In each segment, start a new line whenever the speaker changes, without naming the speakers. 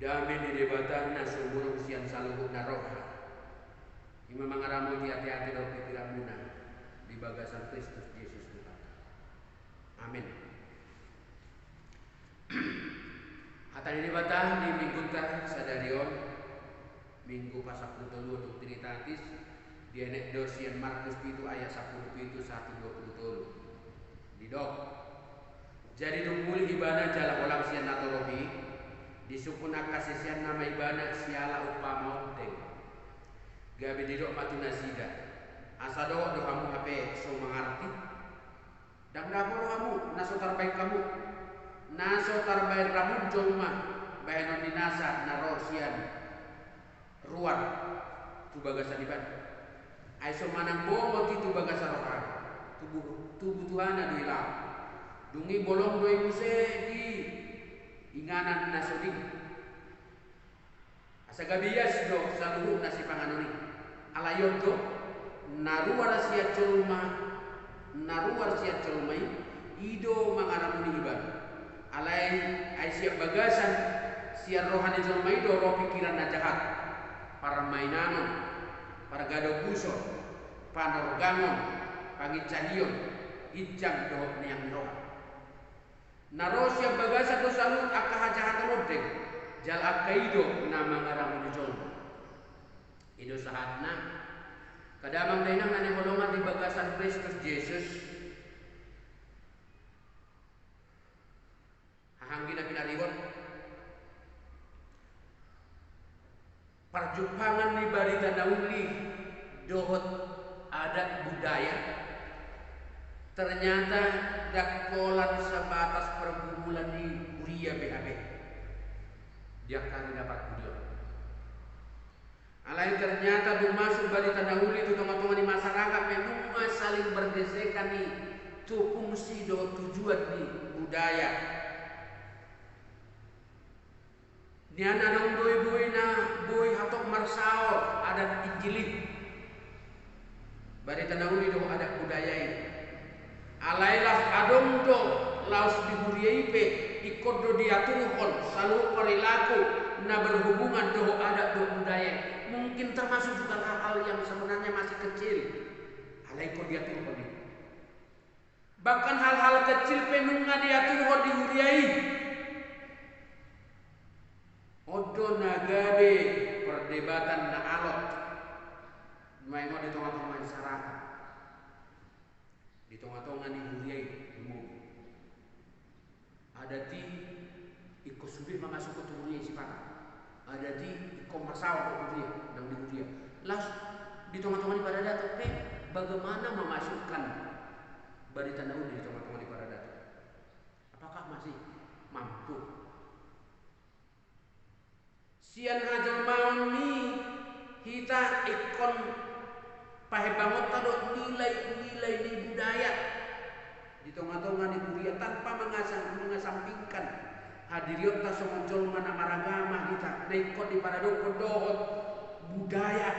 Dami di debatan na sumurong siyan saluhuk na roha. Ima mangaramo ti hati-hati daw pikiramuna di bagasan Kristus Yesus Tuhan. Amin. Hatani debatan di minggu sadarion minggu pasapuluh doktrinatis di enek dosian Markus pitu ayat 10 pitu 1:20 didok. Jadi dumuli ibana jala olang sian natorohi disukun akasesian nama ibana siala upama onteng gabe didok matu nasida asado do kamu hape so mengarti dan dapur kamu naso terbaik kamu naso terbaik kamu joma bahenon dinasa naro sian ruar tu bagasan ibana aiso manang bomo ti tu bagasan rohan tubuh Tuhana duilang dungi bolong doi muse di inganan nasodi asa gabias do saluhuk nasi panganoni alayon do naruar sia colmai ido mangaramuni iban alai ai sia bagasan sia rohani colmai do ro pikiran na jahat para mainanon para gado buso panorgangon pangicahion ijang do niang roh naros yang bagasa do salut akahajahat lodeng jal akaido nama ngaramu di jolma ido sahatna kadamang dainang nane holongan di bagasan Kristus Yesus hahanggina pinariwot perjumpangan di barita nauli dohot adat budaya ternyata dakolan sebatas pergumulan di Uria BAB dia akan dapat video alai ternyata masuk balik tandahuli itu teman-teman di masyarakat memang saling bergesekan nih tu fungsi do tujuan nih budaya dia nanong boy na boy hatok marsao adat injilik balik tandahuli do adat budaya ini alailah adong do laos diburiai pe ikodo diaturun selalu perilaku na berhubungan do adat do budaya mungkin termasuk juga hal-hal yang sebenarnya masih kecil alai ko diaturun ini bahkan hal-hal kecil penunga diaturun diburiai odo nagabe perdebatan na alot maimo di tengah-tengah masyarakat di tengah-tengah di Huriai ada di ikut subih masuk ke Huriai Sipaka ada di ikut masalah ke Huriai dan di Huriai las di tengah-tengah di Paradatu bagaimana memasukkan barita Naudi di tengah-tengah di Paradatu apakah masih mampu sian hajal mauni kita ikon pahebangot tado nilai-nilai di budaya di tengah-tengah di Buria tanpa mengasampingkan hadiriot ta somuncul mana maragama kita naikot di paradok dohot budaya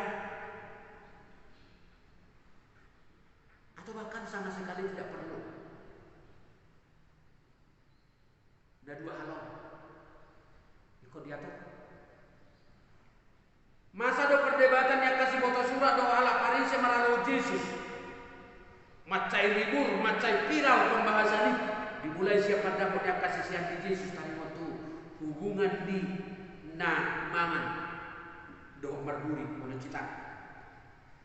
atau bahkan sama sekali tidak perlu ada dua hal ikut diatur masa do perdebatan yang kasih foto surat do ala Paris melalui Yesus macai libur, macai viral pembahasan ini dimulai siapa dapat yang kasih siang di Yesus tadi waktu hubungan di mangan do marburi mana cita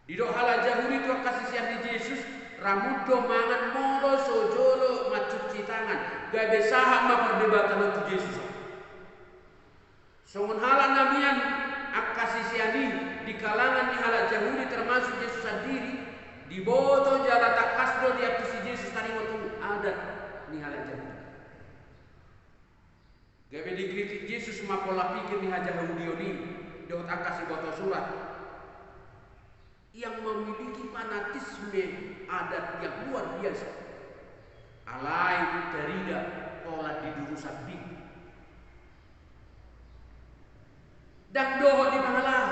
di do hala jahuri do kasih siang di Yesus rambut do mangan molo sojolo macut citangan gak besaha ma perdebatan itu Yesus songon hala namian akasih siani di kalangan di halat Yahudi termasuk Yesus sendiri di boto jala takasdo di akasi Yesus tadi waktu adat di halat Yahudi. Gabe dikritik Yesus mapola pikir di haja Yahudi ini dot akasi boto surat yang memiliki fanatisme adat yang luar biasa. Alai terida pola di durusan di dan doho di mangalah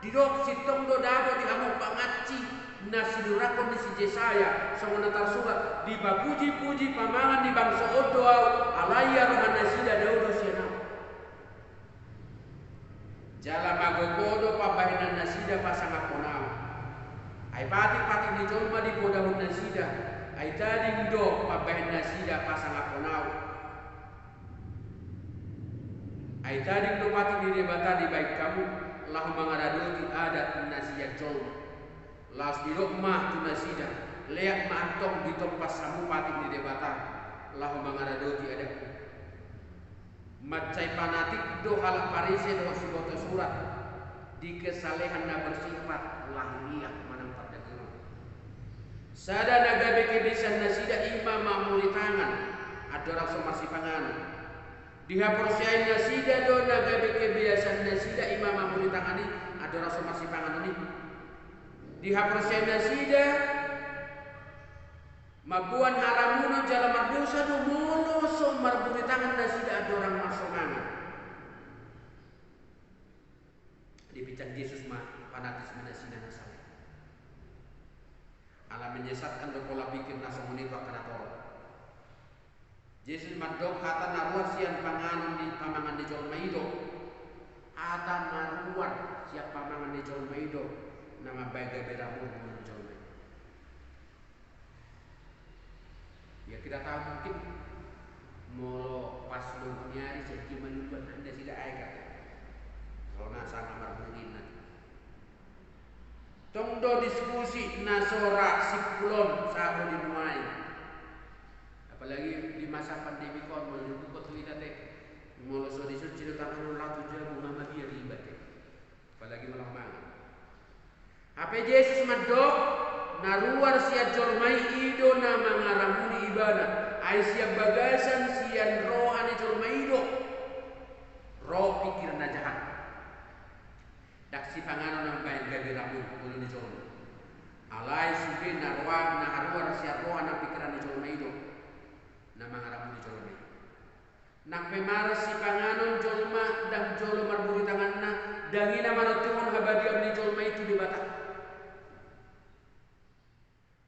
di dok sitong do dabo di among pangaci nasi durakon di si Jesaya sama natar surat di bapuji-puji pamangan di bangsa odo alaya rohan nasida daudo siana nasida pasang aponau. Ai pati ni jolma di podahun nasida. Ai tadi do pabahin nasida pasang aponau. Ai tadi do pati di debata di baik kamu. Lahu mangaradoti adat nasida jolma. Las birok mah tu nasida. Leak mantong di tempat samu pati di debata. Lahu mangaradoti adatku. Macai fanatik do halak parise do subota surat di kesalehan na bersifat lahiriah manang pardagiro. Sada nagabe kebisan nasida imam mamuri tangan adora somasi pangan. Dihaporsiain nasida do nagabe kebiasaan nasida imam mamuri tangan ni adora somasi pangan ni. Dihaporsiain nasida mabuan haramuno jala mardosa do molo so marburi tangan nasida adorang masomangan. Dibican Yesus mah fanatisme nasida nasale. Ala menyesatkan do pola pikir nasomoni to kana toro. Yesus madok hata naruar sian panganan di pamangan di jolma ido. Hata naruar siap pamangan di jolma ido. Nama baga beramur di jolma. Ya kita tahu mungkin molo pas lu nyari jadi menubuat anda tidak aikat. Kalau nak sama marmurin nanti. Tongdo diskusi nasora sipulon sabu dinuai. Apalagi di masa pandemi kon molo dibuka tu ida teh. Molo so disut cerita kan la tujuh Muhammadiyah ribet. Apalagi malam malam. Apa Yesus madok naruar siat jolmai ido nama ngaramuni ibadah. Ai siap bagasan sian roh ane jolmai ido. Roh pikiran na jahat. Daksi panganan nang baik gabe ramun kulo ni jolma. Alai suge naruar siat roh ane pikiran ni jolmai ido. Nama ngaramuni jolmai. Nang pemaras si panganon jolma dan jolo marburi tanganna dangina manotuhon habadiam ni jolma itu di batak.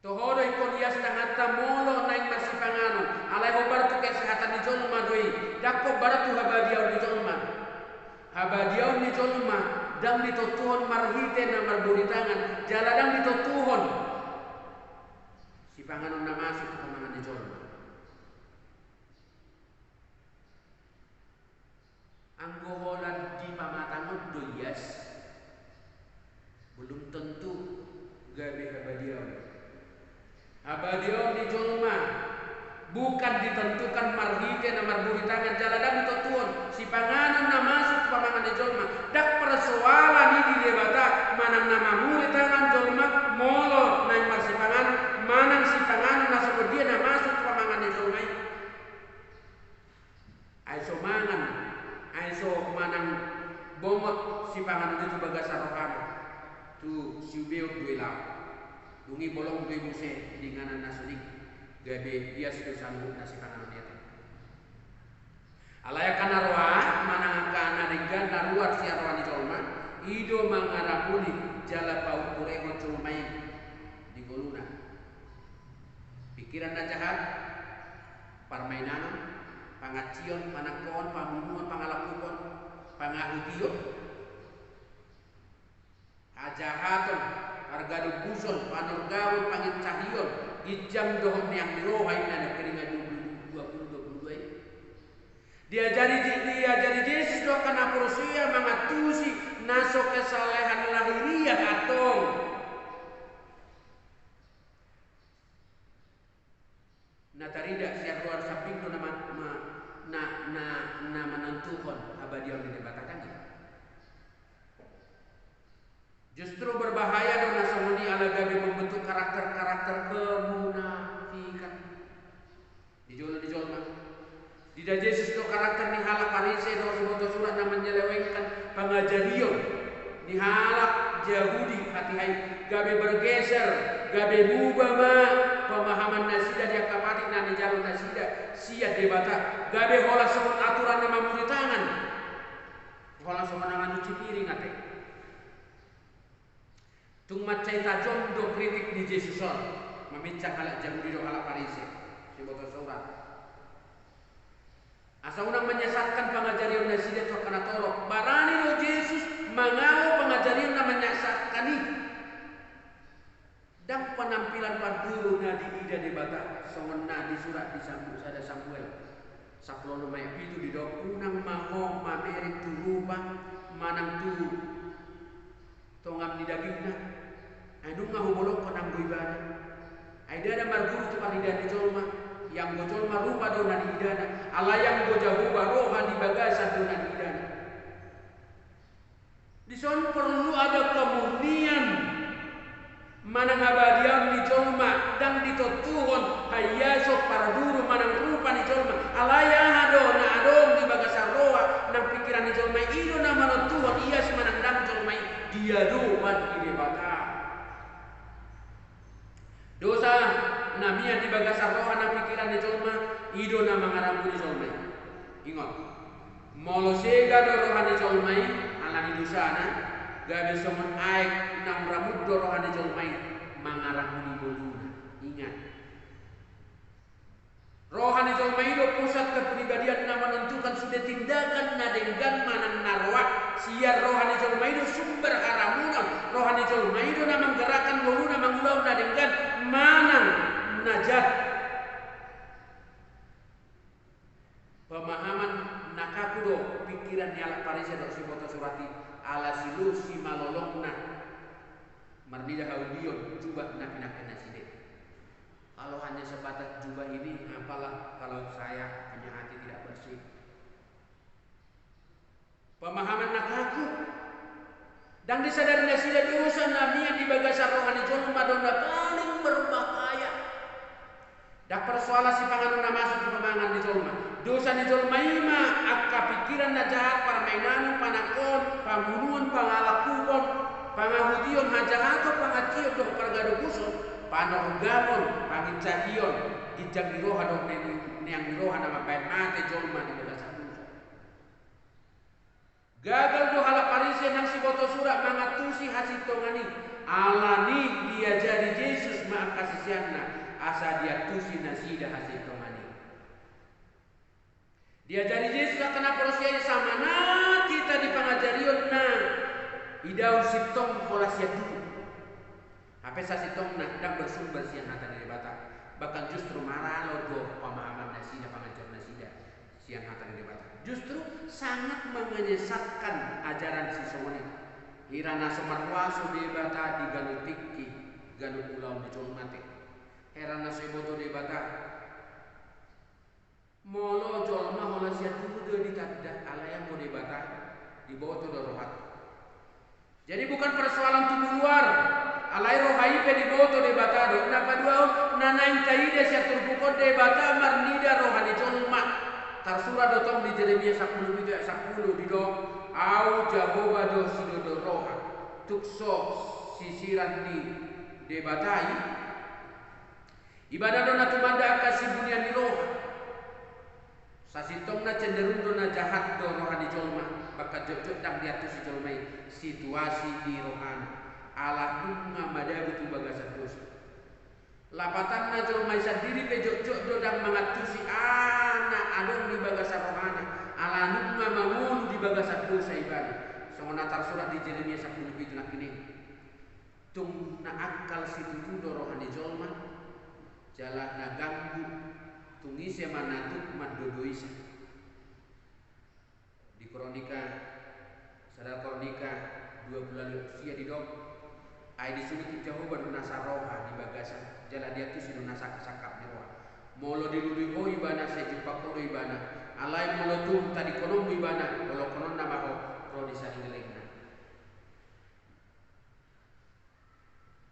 Tohoro ikon yas tangata molo naik masih panganon. Alai hobar tu kesehatan di jolma doi. Dakko baratu habadiau di jolma. Habadiau di jolma dang ditotuhon marhite na marburi tangan. Jaladang ditotuhon. Si panganon na masuk ke pamangan di jolma. Anggoholan di pamatangon doyas belum tentu gabe habadiau. Habadiau di jolma bukan ditentukan marhite na marburi tangan jaladang ditotuhon si panganan na masuk pamangan di jolma. Dak persoalan ini di debata manang nama muri tangan jolma molo naik mar si panganan manang si panganan na seperti na masuk pamangan di jolma. Aiso mangan aiso manang bomot si panganan itu bagasa rokan tu siubeo duela dungi bolong dui muse dinganan nasudik gabe bias tu sanggup nasi panganan dia alaya kana roa manang kana dengan naruar si arwah di jolma ido mangarapuni jala pau kurego culmai di goluna pikiran na jahat permainan pangacion, panakon, pamumuan, pangalakukon, pangahutiyo, ajahaton, argado buson, panorgawon, pangitcahiyon, ijam dohon yang dirohay na nagkeringan 2022. Diajari Yesus do kana porosia mangatusi naso kesalehan lahiriah atong. Natarida siar luar samping do na menentukan abadion di debatakan. Justru berbahaya dan nasomoni ala gabe membentuk karakter-karakter kemunafikan. Dijol mah. Tidak Yesus do karakter ni halak parise do sebuah surat na menyelewengkan pengajarion. Ni halak Yahudi hati-hai gabe bergeser, gabe mubama pemahaman nasida dia kapati na jalur nasida siat debata gabe hola soal aturan nama muri tangan hola somanangan cuci piring ate tung macai tajom do kritik di Yesuson memincang halak Yahudi do halak Parise si botol surat asa unang menyesatkan pengajarian nasida to kana torok barani do Yesus mangalo pengajarian na menyesatkan bulan parduru na di ida de bata songon na di surat di Samuel 10 ayat itu di dok unang mahong mameri turuba manang tu tongam di dagingna anu ngahumolok konang goibana aida ada marguru tu parida di jolma yang gojolma rupa dona di idana ala yang gojahuba roha di bagasan dona di idana. Di sana perlu ada kemurnian manang abadiam di jolma dan ditotuhon hayasok para duru manang rupa di jolma alaya hado na adong di bagasan roha nang pikiran di jolma ino na manotuhon iya semanang dam jolma dia duman ide bata dosa namia di bagasan roha nang pikiran di jolma ido na mangaramu di jolma ingat molo sega do roha di jolma alani dosana gabe somon aek nang ramud do roha di jolma mangaramu di boluna ingat rohani jolmaido pusat kepribadian na menentukan sudah tindakan na dengan manang narwa siar rohani jolmaido sumber haramunan rohani jolmaido na menggerakkan boluna mengulau na dengan manang najat pemahaman nakakudo pikiran nyala parisa dok si foto surati ala silu si malolongna marnida haudion coba nak naside. Kalau hanya sebatas jubah ini, apalah kalau saya punya hati tidak bersih. Pemahaman nakaku dan disadari nasida dosa nabi yang di bagasan rohani jolma donda paling berbahaya. Dak persoalan si panganuna masuk ke pemangan di jolma. Dosa di jolma ima akka pikiran na jahat permainan panakon, pembunuhan, pangalakupon, pangahudion, hajahato, pangacion, dok pergado buson. Panor gamon pangin cahion ijang di roha dong yang di roha nama baik mate jolma di bagasan dosa gagal do hala parise nang si boto surat mangatusi hasil tongani alani dia jadi Yesus maaf kasisianna asa dia tusi nasida hasil tongani dia jadi Yesus akan proses sama na kita di pangajarion na idaun sitong pola siatu apa sasi tong nak dak bersumber siang hata dari bata bahkan justru marah lodo pemahaman nasida pengajar nasida siang hata dari bata justru sangat menyesatkan ajaran si somoni hirana somarwaso de bata di galut tikki galut ulau di jolmate herana seboto de bata molo jolma hola sia dulu de ditadda ala yang de bata di bawah tu dorohat jadi bukan persoalan tubuh luar alai rohai pe di boto de batado na padua na nain taide sia turbukon de bata marnida rohani jolma tarsura dotong di Yeremia 10 itu 10 di do au Jehovah do sido roha tukso sisiran di de batai ibadah dona tumanda kasih bunian di roha sasitong na cenderung dona jahat do rohani jolma bakal jojot dang diatus si jolmai situasi di rohani ala dunga madagu tu bagasan dosa lapatan na jolmai sendiri pejok-jok dodang mengatusi anak adong di bagasan rohana ala dunga mangulu di bagasan dosa ibadah songona tar surat di Yeremia 10 itu nak ini tung na akal situ do rohani jolma jalan na ganggu tungise manatuk madodoisa di kronika sadar kronika 2 bulan usia di dok ai disuruh jauh baru nasaroha di bagasan jalan dia tu sinu nasak sakap di roha molo dilului ho ibana saya jumpa kodo ibana alai molo tum tadi konom ibana molo konon nama ho pro disa ingelengna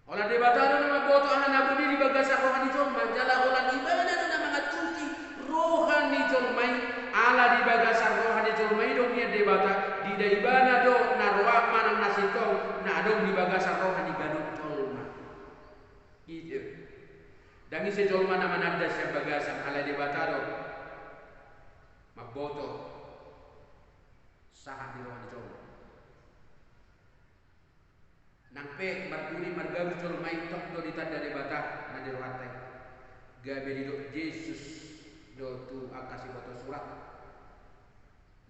olah debatado nama boto ana nabuni di bagasan rohani jolma jala olah ibana na mangatuti rohani jolmai ala di bagasan rohani jolmai dong dia debata di daibana do narwa manang nasitong na adong di bagasan rohani gadut jolma ide dangi se jolma nama nabda sia bagasan ala debatado maboto sahat di rohani jolma nampe marguni margabu jolma tok do ditanda debata na di rohate gabe di do Yesus do tu akasi boto surat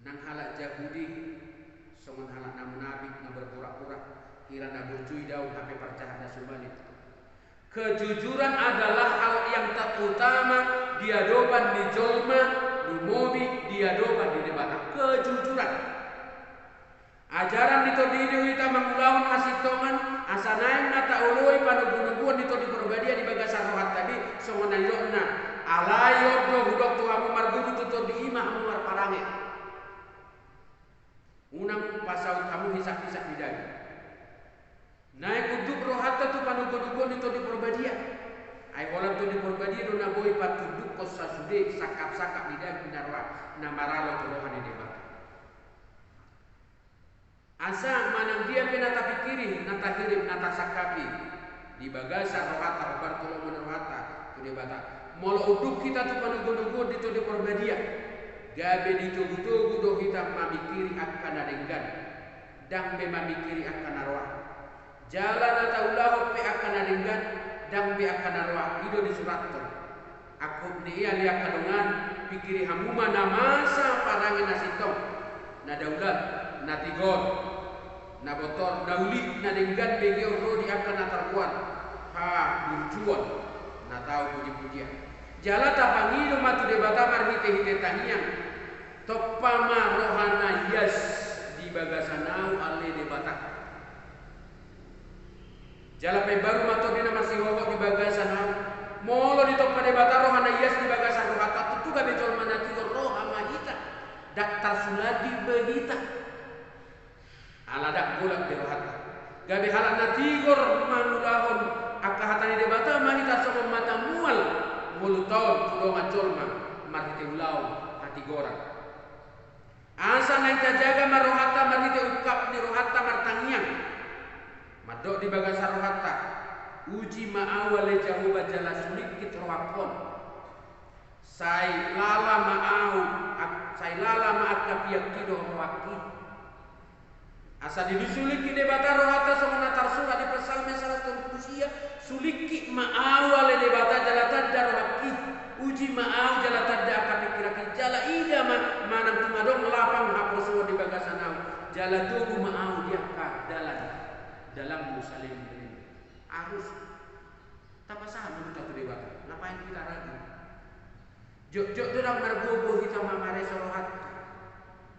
nang halak Yahudi songon halak namun nabi na berpura-pura kira na bercuy daun hape percaya na subalik Kejujuran adalah hal yang terutama di hadapan di jolma, di mobi, di hadapan di debat. Kejujuran. Ajaran itu kita mengulawan asitongan asanain nata uloi panugunuguan itu di perbadia di bagasan rohat tadi songona yonna alayo do hudok tuamu margunu tutur di imah muar parange unang pasau kamu hisap-hisap di dagi naik uduk rohata tu panugunuguan itu di perbadia ai holan tu di perbadia dona boy patuduk kosa sude sakap-sakap di dagi narwa namaralo tu rohani debat. Asa manang dia penata pikiri, nata hirim, nata sakapi di bagasa rohata, obar tolong menerhata, tu dia bata. Molo uduk kita tu panugo-nugo di tu di perbadia. Gabe di tugu-tugu do kita mamikiri akan adenggan, dang be mamikiri akan arwah. Jalan nata ulahu pe akan adenggan, dang be akan arwah. Ido di surat tu. Aku ni ia lihat kadungan pikiri hamuma namasa parangin nasitong. Nada ulat, natigon. Na botor na uli na denggan begi rodi akan natarkuan ha burjuan na tahu puji-pujian jala tapangido matu debata marhite hite tanian topama rohana yas di bagasanau ale debata jala pe baru matu dina masih hoho di bagasanau molo di topa debata rohana yas di bagasan rohata tutu gabe jol manati rohama hita daktar suladi behita aladak golak di rohata gabe halan natigor manulahon akka hatani debata mahita somo mata mual mulu taon tulonga colma marhite ulau hatigora asa naita jaga marohata marhite ukap di rohata martangiang madok di bagasa rohata uji ma'awale jahuba jala sulik kit rohapon sai lala ma'aka piyakido rohaki asa didusulik ki debata rohata somona tarsura di pesalme salah tusia suliki ma'awale debata jalatan darwaki uji ma'aw jalatan da akan pikiraki jala ida manang tumadong lapang haposuwa di bagasanau jala tugu ma'aw diaka dalam musalim ini arus tak pasah menurut tu debata ngapain kita ragu jok dorang margogo kita mamare rohat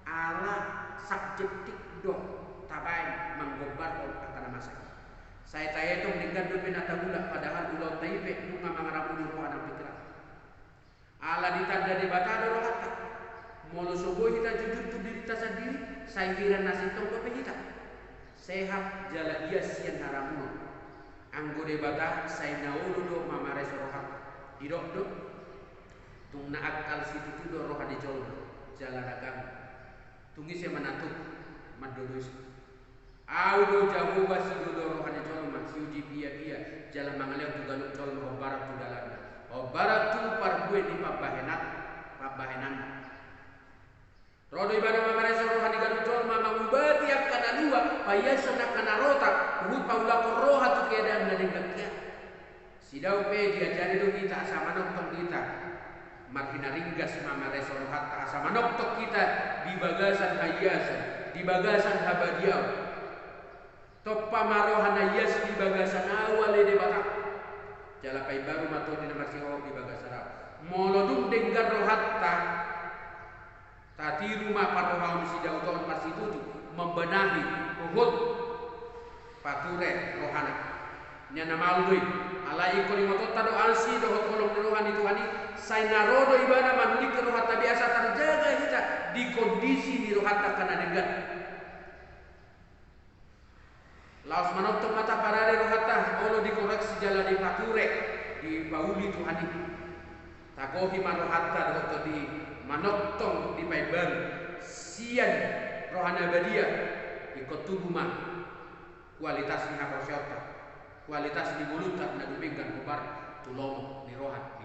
ala subjektif dong tabai menggobar akan masak. Saya tanya itu meninggal dua penata bulan padahal ulau taipe bunga mangaramu di ruang pikiran. Ala ditanda di batado rohata. Molo sobo kita jujur tu diri kita sendiri. Saya kira nasi tong kopi kita. Sehat jala dia sian haramu. Anggo de bata saya naulu do mamare rohata. Idok do. Tung na akal situ tu do rohani jolo. Jala dagang. Tungi saya menatuk madodos. Audo jamu basi dodo rohani colma siuji pia jalan mangaleo tu galuk colma obarat tu dalana obarat tu parbue di pabahenan rodo ibadah mamare rohani galuk colma mangubati akan alua payasan akan arota uhut paulako roha tu keadaan dan enggakia sidau pe diajari do kita sama nonton kita marhina ringgas mamare rohat sama nonton kita di bagasan hayasan di bagasan habadiau toppa marohana yas di bagasan awal de bata jala pai baru matur di nomor siho di bagasan molodum denggar rohatta tati rumah parohau si dauton masih membenahi uhud pature rohana nyana malui alai koli motot tado alsi do kolong rohani Tuhani sai narodo ibadah manulik rohatta biasa terjaga kita di kondisi di rohatta kana dengan laos manotong mata parare rohata olo dikoreksi jala di pature di bauli Tuhani takohi marohata doto di manotong di paiban sian rohana badia ikut tubuh mah kualitas ni hakosyota kualitas di mulut tak na duminggan kubar tulomo ni rohan